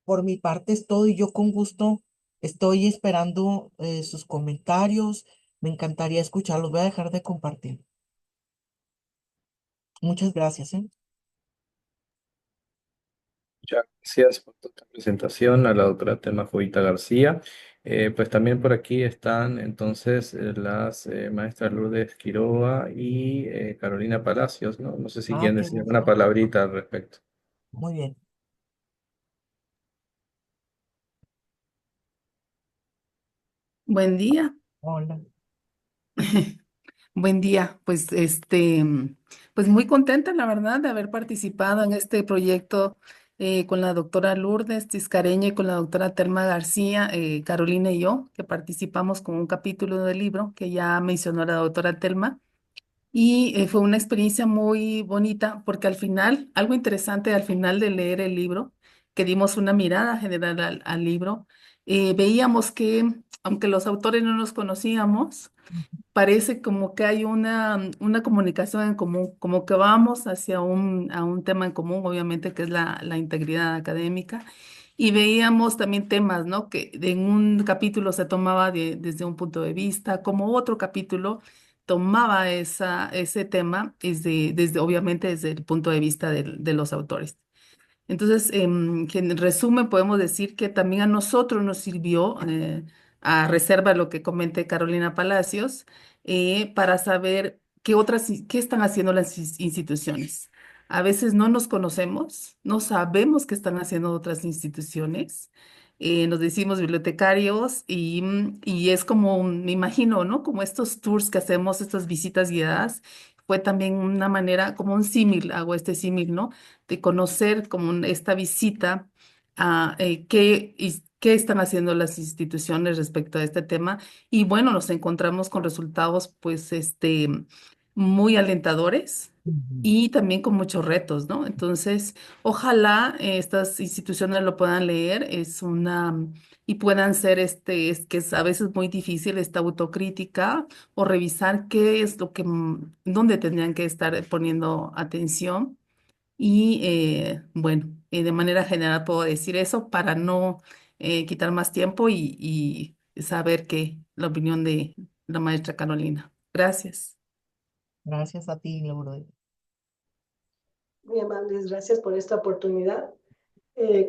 por mi parte es todo y yo con gusto estoy esperando sus comentarios. Me encantaría escucharlos. Voy a dejar de compartir. Muchas gracias, ¿eh? Muchas gracias por tu presentación a la doctora Telma Jovita García. Pues también por aquí están entonces las maestras Lourdes Quiroga y Carolina Palacios, ¿no? No sé si Ah, quieren qué decir una gusto. palabrita al respecto. Muy bien. Buen día, Hola. buen día. Pues pues muy contenta, la verdad, de haber participado en este proyecto con la doctora Lourdes Tiscareño y con la doctora Telma García, Carolina y yo, que participamos con un capítulo del libro que ya mencionó la doctora Telma. Y fue una experiencia muy bonita porque al final, algo interesante al final de leer el libro, que dimos una mirada general al libro, veíamos que aunque los autores no nos conocíamos, parece como que hay una comunicación en común, como que vamos hacia a un tema en común, obviamente, que es la integridad académica. Y veíamos también temas, ¿no? Que en un capítulo se tomaba desde un punto de vista, como otro capítulo tomaba ese tema obviamente, desde el punto de vista de los autores. Entonces, que en resumen, podemos decir que también a nosotros nos sirvió, a reserva de lo que comente Carolina Palacios, para saber qué están haciendo las instituciones. A veces no nos conocemos, no sabemos qué están haciendo otras instituciones. Nos decimos bibliotecarios y es como, me imagino, ¿no? Como estos tours que hacemos, estas visitas guiadas, fue también una manera, como un símil, hago este símil, ¿no? De conocer como esta visita a qué están haciendo las instituciones respecto a este tema. Y bueno, nos encontramos con resultados pues muy alentadores Ujú. y también con muchos retos, ¿no? Entonces, ojalá estas instituciones lo puedan leer, y puedan ser es que es a veces muy difícil esta autocrítica o revisar qué es dónde tendrían que estar poniendo atención y bueno, de manera general puedo decir eso para no quitar más tiempo y saber que la opinión de la maestra Carolina. Gracias. Gracias a ti, Laura. Muy amables, gracias por esta oportunidad.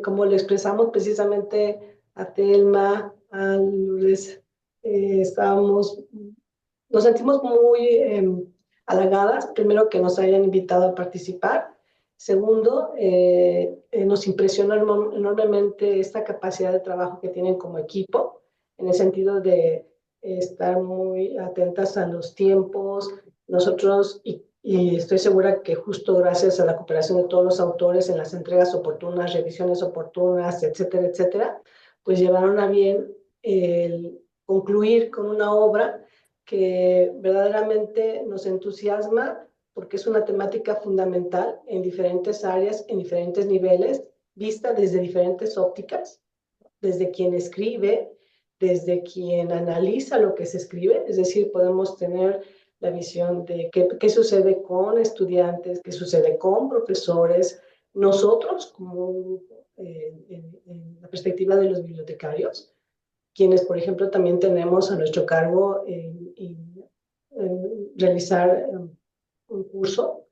Como lo expresamos precisamente a Telma, a Lourdes, estábamos, nos sentimos muy halagadas, primero que nos hayan invitado a participar Segundo, nos impresionó enormemente esta capacidad de trabajo que tienen como equipo, en el sentido de estar muy atentas a los tiempos. Nosotros, y estoy segura que justo gracias a la cooperación de todos los autores en las entregas oportunas, revisiones oportunas, etcétera, etcétera, pues llevaron a bien el concluir con una obra que verdaderamente nos entusiasma porque es una temática fundamental en diferentes áreas, en diferentes niveles, vista desde diferentes ópticas, desde quien escribe, desde quien analiza lo que se escribe, es decir, podemos tener la visión de qué sucede con estudiantes, qué sucede con profesores, nosotros como en la perspectiva de los bibliotecarios, quienes, por ejemplo, también tenemos a nuestro cargo en realizar un curso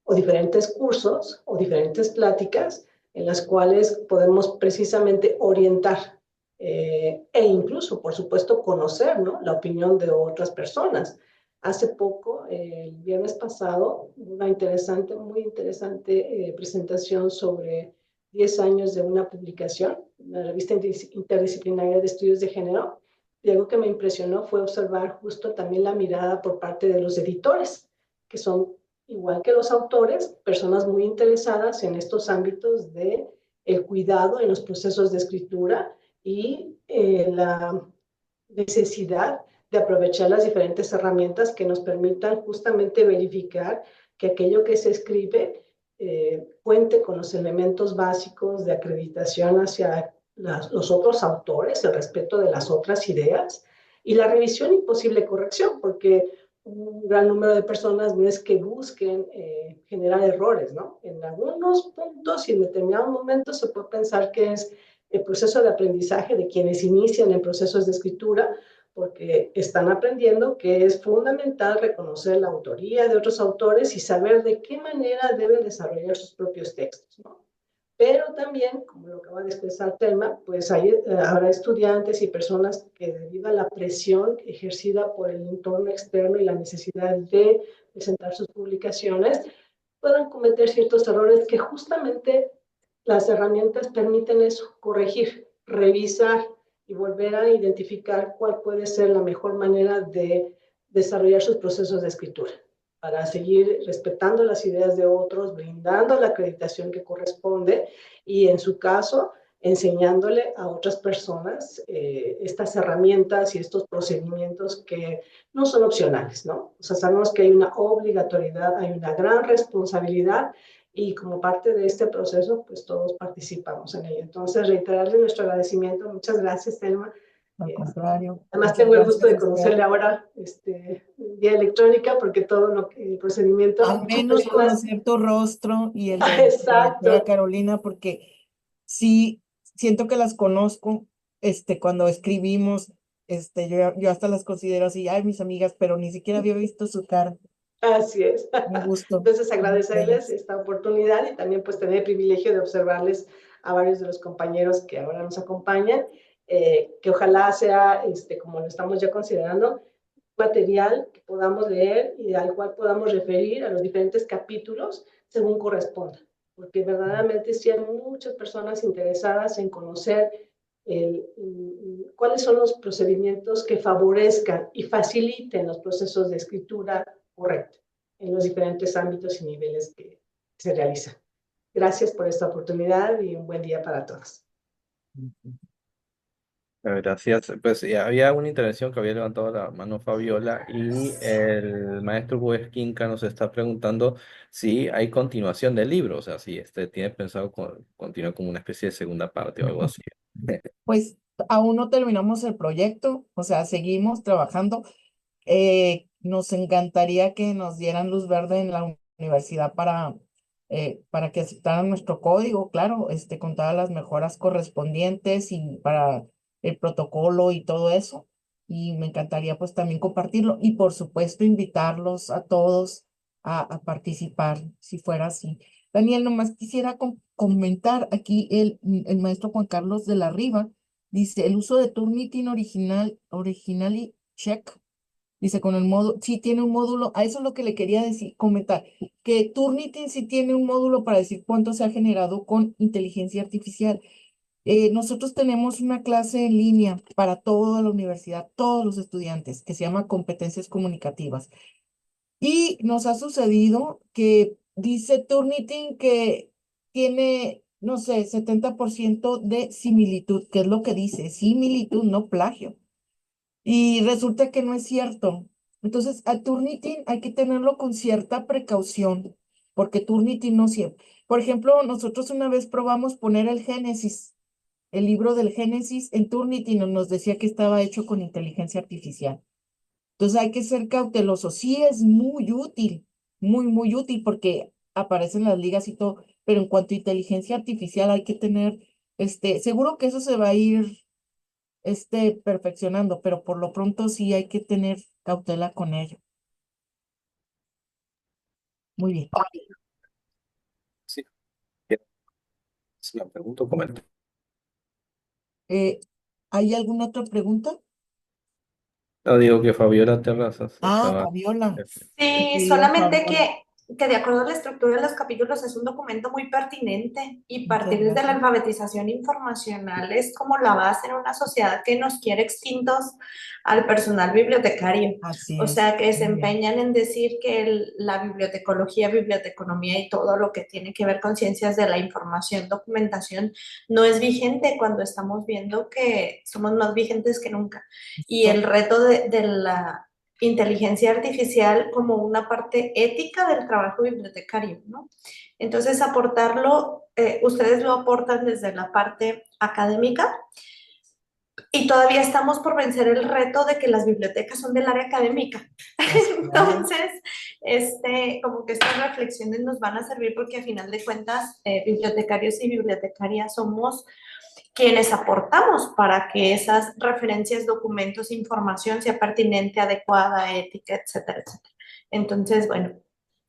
o diferentes cursos o diferentes pláticas en las cuales podemos precisamente orientar e incluso, por supuesto, conocer, ¿no?, la opinión de otras personas. Hace poco, el viernes pasado, una interesante, muy interesante presentación sobre 10 años de una publicación, una revista interdisciplinaria de estudios de género, y algo que me impresionó fue observar justo también la mirada por parte de los editores, que son, igual que los autores, personas muy interesadas en estos ámbitos de el cuidado en los procesos de escritura y la necesidad de aprovechar las diferentes herramientas que nos permitan justamente verificar que aquello que se escribe cuente con los elementos básicos de acreditación hacia los otros autores, el respeto de las otras ideas y la revisión y posible corrección, porque un gran número de personas no es que busquen generar errores, ¿no? En algunos puntos y en determinados momentos se puede pensar que es el proceso de aprendizaje de quienes inician en procesos de escritura, porque están aprendiendo que es fundamental reconocer la autoría de otros autores y saber de qué manera deben desarrollar sus propios textos, ¿no? Pero también, como lo acaba de expresar Telma, pues habrá estudiantes y personas que debido a la presión ejercida por el entorno externo y la necesidad de presentar sus publicaciones, puedan cometer ciertos errores que justamente las herramientas permiten eso, corregir, revisar y volver a identificar cuál puede ser la mejor manera de desarrollar sus procesos de escritura, para seguir respetando las ideas de otros, brindando la acreditación que corresponde y, en su caso, enseñándole a otras personas estas herramientas y estos procedimientos que no son opcionales, ¿no? O sea, sabemos que hay una obligatoriedad, hay una gran responsabilidad y como parte de este proceso, pues todos participamos en ello. Entonces, reiterarle nuestro agradecimiento. Muchas gracias, Telma. Al contrario, Además, muchas tengo el gusto gracias de a usted. conocerle ahora vía electrónica, porque todo el procedimiento, Al muchas menos personas. conocer tu rostro y el de la doctora Exacto. Carolina, porque sí, siento que las conozco, cuando escribimos, yo hasta las considero así, ay, mis amigas, pero ni siquiera había visto su cara. Así es. Un gusto. Entonces, Muy agradecerles bellas. esta oportunidad y también pues tener el privilegio de observarles a varios de los compañeros que ahora nos acompañan, que ojalá sea, como lo estamos ya considerando, material que podamos leer y al cual podamos referir a los diferentes capítulos según corresponda, porque verdaderamente sí hay muchas personas interesadas en conocer cuáles son los procedimientos que favorezcan y faciliten los procesos de escritura correcta en los diferentes ámbitos y niveles que se realizan. Gracias por esta oportunidad y un buen día para todos. Gracias. Pues había una intervención que había levantado la mano Fabiola y el maestro Huesquinca nos está preguntando si hay continuación del libro, o sea, si tiene pensado continuar como una especie de segunda parte o algo así. Pues aún no terminamos el proyecto, o sea, seguimos trabajando. Nos encantaría que nos dieran luz verde en la universidad para que aceptaran nuestro código, claro, con todas las mejoras correspondientes y para el protocolo y todo eso. Y me encantaría pues también compartirlo y por supuesto invitarlos a todos a participar, si fuera así. Daniel, nomás quisiera comentar aquí el maestro Juan Carlos de la Riva, dice, el uso de Turnitin original y check Dice con el módulo, sí tiene un módulo, a eso es lo que le quería decir, comentar, que Turnitin sí tiene un módulo para decir cuánto se ha generado con inteligencia artificial. Nosotros tenemos una clase en línea para toda la universidad, todos los estudiantes, que se llama Competencias Comunicativas. Y nos ha sucedido que dice Turnitin que tiene, no sé, 70% de similitud, que es lo que dice, similitud, no plagio. Y resulta que no es cierto. Entonces, a Turnitin hay que tenerlo con cierta precaución, porque Turnitin no siempre. Por ejemplo, nosotros una vez probamos poner el Génesis, el libro del Génesis en Turnitin, y nos decía que estaba hecho con inteligencia artificial. Entonces hay que ser cautelosos. Sí es muy útil, muy, muy útil porque aparecen las ligas y todo, pero en cuanto a inteligencia artificial hay que tener, seguro que eso se va a ir, perfeccionando, pero por lo pronto sí hay que tener cautela con ello. Muy bien. Sí, ¿es una pregunta o comentario? Eh, ¿Hay alguna otra pregunta? No, digo que Fabiola Terrazas Ah, estaba... Fabiola, mi Sí, querida solamente Fabiola. que de acuerdo a la estructura de los capítulos es un documento muy pertinente y Muchas partir desde la gracias. alfabetización informacional es como la base en una sociedad que nos quiere extintos al personal bibliotecario. Así O es. sea, que se Muy bien. empeñan en decir que la bibliotecología, biblioteconomía y todo lo que tiene que ver con ciencias de la información, documentación, no es vigente cuando estamos viendo que somos más vigentes que nunca. Y el reto de la inteligencia artificial como una parte ética del trabajo bibliotecario, ¿no? Entonces, aportarlo, ustedes lo aportan desde la parte académica y todavía estamos por vencer el reto de que las bibliotecas son del área académica. Entonces, como que estas reflexiones nos van a servir porque a final de cuentas, bibliotecarios y bibliotecarias somos quienes aportamos para que esas referencias, documentos, información sea pertinente, adecuada, ética, etcétera, etcétera. Entonces, bueno,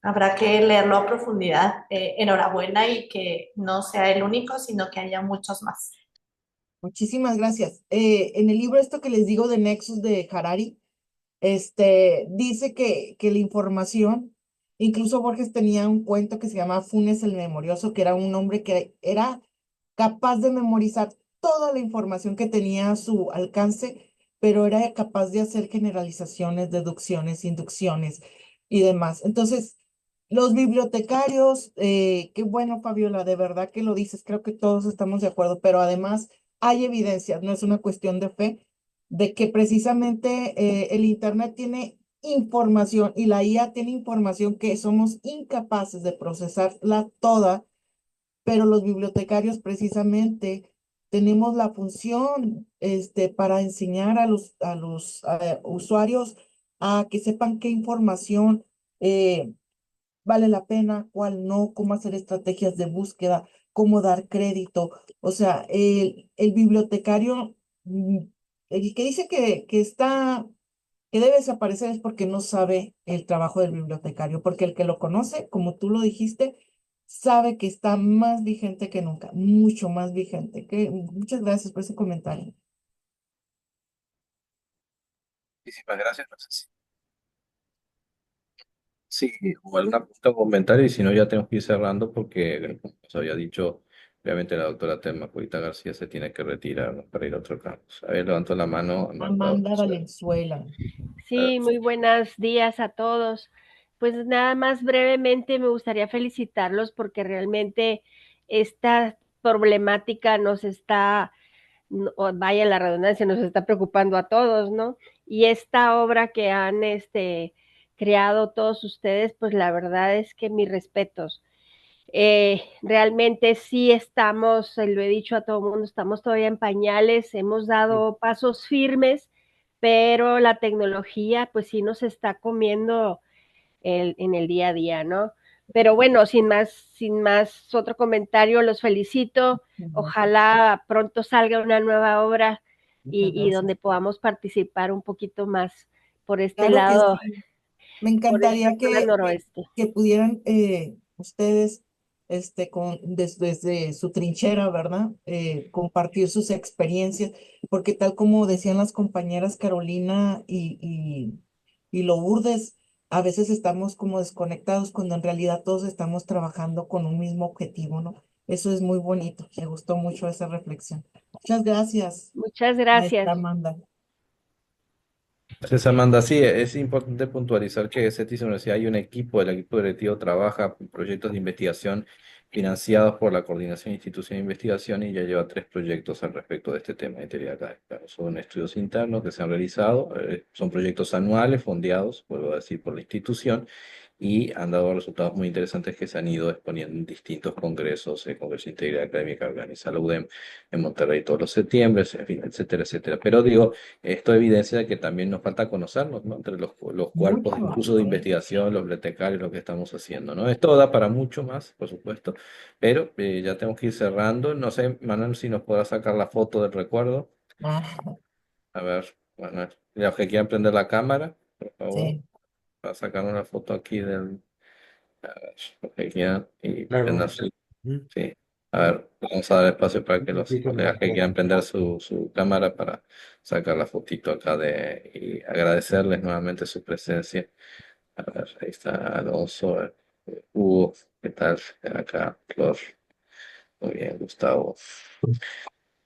habrá que leerlo a profundidad. Enhorabuena y que no sea el único, sino que haya muchos más. Muchísimas gracias. En el libro esto que les digo de Nexus de Harari, dice que la información, incluso Borges tenía un cuento que se llama Funes el Memorioso, que era un hombre que era capaz de memorizar toda la información que tenía a su alcance, pero era capaz de hacer generalizaciones, deducciones, inducciones y demás. Entonces, los bibliotecarios, qué bueno, Fabiola, de verdad que lo dices, creo que todos estamos de acuerdo, pero además hay evidencia, no es una cuestión de fe, de que precisamente el Internet tiene información y la IA tiene información que somos incapaces de procesarla toda, pero los bibliotecarios precisamente tenemos la función para enseñar a los usuarios a que sepan qué información vale la pena, cuál no, cómo hacer estrategias de búsqueda, cómo dar crédito. O sea, el bibliotecario, el que dice que debe desaparecer es porque no sabe el trabajo del bibliotecario, porque el que lo conoce, como tú lo dijiste, sabe que está más vigente que nunca, mucho más vigente. Muchas gracias por ese comentario. Muchísimas gracias. No sé si o alguna pregunta o comentario, y si no, ya tenemos que ir cerrando porque, como os había dicho, obviamente la doctora Telma Purita García se tiene que retirar, ¿no?, para ir a otro campus. A ver, levanto la mano, Amanda Amanda Valenzuela. Valenzuela. Sí, muy buenos días a todos. Pues nada más brevemente me gustaría felicitarlos porque realmente esta problemática nos está, vaya la redundancia, nos está preocupando a todos, ¿no? Y esta obra que han creado todos ustedes, pues la verdad es que mis respetos. Realmente sí estamos, lo he dicho a todo el mundo, estamos todavía en pañales, hemos dado pasos firmes, pero la tecnología pues sí nos está comiendo en el día a día, ¿no? Pero bueno, sin más otro comentario, los felicito. Ojalá pronto salga una nueva obra y donde podamos participar un poquito más por este Claro que lado, sí. Me por esta encantaría zona que, noroeste. que pudieran ustedes, desde su trinchera, ¿verdad? Compartir sus experiencias, porque tal como decían las compañeras Carolina y Lourdes, a veces estamos como desconectados cuando en realidad todos estamos trabajando con un mismo objetivo, ¿no? Eso es muy bonito. Me gustó mucho esa reflexión. Muchas gracias, Muchas maestra gracias. Amanda. Gracias, Amanda. Sí, es importante puntualizar que CETIS Universidad hay un equipo, el equipo directivo trabaja en proyectos de investigación financiados por la Coordinación Institución de Investigación y ya lleva 3 proyectos al respecto de este tema de teoría académica. Son estudios internos que se han realizado, son proyectos anuales fondeados, vuelvo a decir, por la institución y han dado resultados muy interesantes que se han ido exponiendo en distintos congresos, el Congreso de Integridad Académica que organiza la UDEM en Monterrey todos los septiembre, en fin, etcétera, etcétera. Pero digo, esto evidencia que también nos falta conocernos, ¿no? Entre los cuerpos, Mucho, incluso de sí. investigación, los bibliotecarios, lo que estamos haciendo, ¿no? Esto da para mucho más, por supuesto, pero ya tenemos que ir cerrando. No sé, Manuel, si nos podrá sacar la foto del recuerdo. Ah, A ver, Manuel, los que quieran prender la cámara, por favor, sí. para sacar una foto aquí del... A ver, los que quieran y prender Claro. su... Ujú. Sí. A ver, vamos a dar espacio para que Un los poquito colegas más. que quieran prender su cámara para sacar la fotito acá y agradecerles nuevamente su presencia. A ver, ahí está Alonso, Hugo, ¿qué tal? Acá, Flor, muy bien, Gustavo,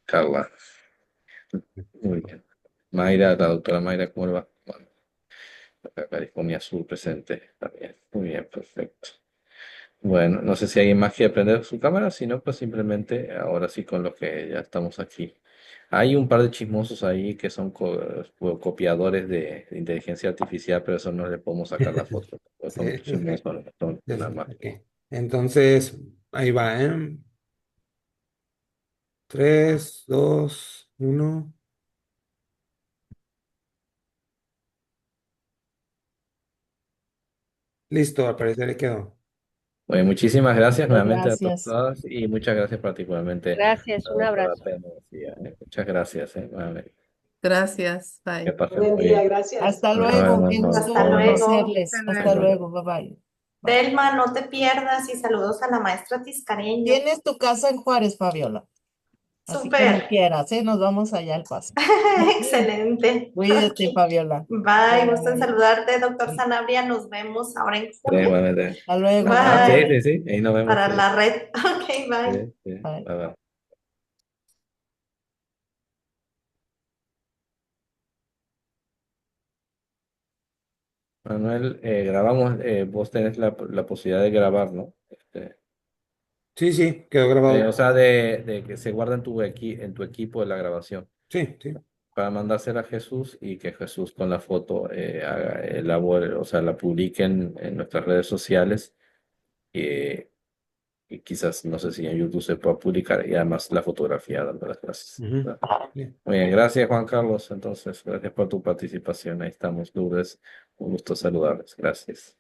Carla, muy bien. Mayra, la doctora Mayra, ¿cómo le va? Bueno, acá California Sur presente también. Muy bien, perfecto. Bueno, no sé si alguien más quiere prender su cámara, si no, pues simplemente ahora sí con los que ya estamos aquí. Hay un par de chismosos ahí que son copiadores de inteligencia artificial, pero eso no le podemos sacar la foto. Pues Sí, son ok. chismosos, no son nada más. Ok. Entonces, ahí va, ¿eh? 3, 2, 1. Listo, al parecer le quedó. Bueno, muchísimas gracias Muchas nuevamente a gracias. todas y muchas gracias particularmente a Gracias, la un doctora abrazo. Pena García, Muchas gracias, nuevamente. Gracias, Que bye. pasen Buen muy día, bien. gracias. Hasta Nos luego. vemos, Qué nos gusto Hasta vemos. luego. conocerles. Hasta luego. Bye bye. Bye. Delma, no te pierdas y saludos a la maestra Tiscareño. Tienes tu casa en Juárez, Fabiola. Así cuando Súper. quieras, ¿eh? Nos vamos allá al paso. Excelente. Cuídate, Ok. Fabiola. Bye, gusto en Bye. saludarte, doctor Sí. Sanabria. Nos vemos ahora en Sí, junio. igualmente. Hasta luego. Ah, sí, Bye. sí, Bye. sí. Ahí nos vemos. Para Sí, la red. Ok, bye. sí, sí. Bye. Bye, bye. Manuel, grabamos, vos tenés la posibilidad de grabar, ¿no? Sí, sí, quedó grabado. O sea, de que se guarda en tu equipo de la grabación, Sí, sí. para mandársela a Jesús y que Jesús con la foto elabore, o sea, la publique en nuestras redes sociales eh, y quizás, no sé si en YouTube se pueda publicar y además la fotografía dando las clases. Ujú. ¿Verdad? Bien. Muy bien, gracias Juan Carlos, entonces, gracias por tu participación, ahí estamos, Lourdes, un gusto saludarles, gracias.